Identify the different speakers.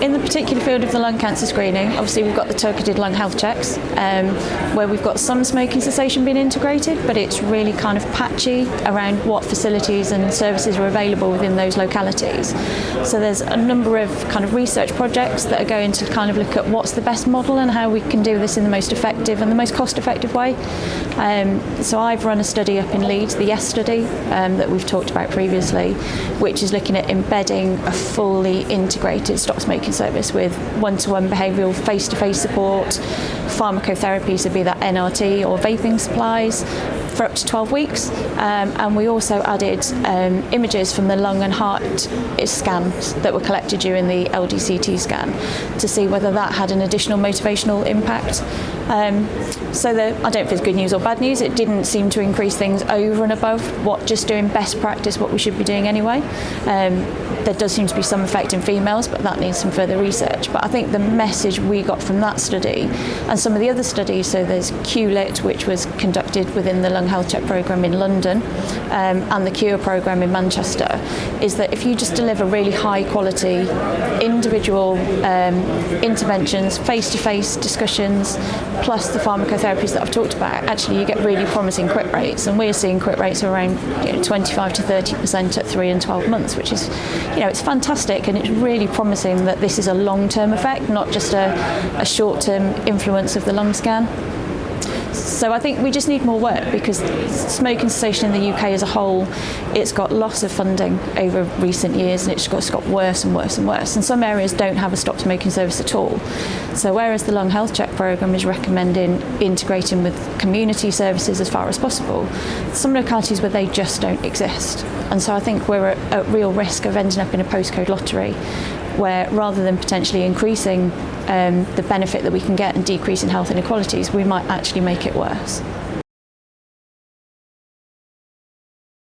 Speaker 1: In the particular field of the lung cancer screening, obviously we've got the targeted lung health checks, where we've got some smoking cessation being integrated, but it's really kind of patchy around what facilities and services are available within those localities. So there's a number of kind of research projects that are going to kind of look at what's the best model and how we can do this in the most effective and the most cost-effective way. So I've run a study up in Leeds, the YES study, that we've talked about previously, which is looking at embedding a fully integrated stop smoking service with one-to-one behavioural face-to-face support, pharmacotherapy, so be that NRT or vaping supplies, for up to 12 weeks. And we also added images from the lung and heart scans that were collected during the LDCT scan to see whether that had an additional motivational impact. So I don't know if it's good news or bad news. It didn't seem to increase things over and above what just doing best practice, what we should be doing anyway. There does seem to be some effect in females, but that needs some further research. But I think the message we got from that study and some of the other studies, so there's QLIT, which was conducted within the Lung Health Check programme in London, and the CURE programme in Manchester, is that if you just deliver really high quality individual interventions, face-to-face discussions, plus the pharmacotherapies that I've talked about, actually you get really promising quit rates, and we're seeing quit rates around 25 to 30% at 3 and 12 months, which is, it's fantastic, and it's really promising that this is a long-term effect, not just a short-term influence of the lung scan. So I think we just need more work, because smoking cessation in the UK as a whole, it's got lots of funding over recent years, and it's got worse and worse and worse. And some areas don't have a stop smoking service at all. So whereas the Lung Health Check programme is recommending integrating with community services as far as possible, some localities where they just don't exist. And so I think we're at real risk of ending up in a postcode lottery, where rather than potentially increasing the benefit that we can get and decreasing health inequalities, we might actually make it worse.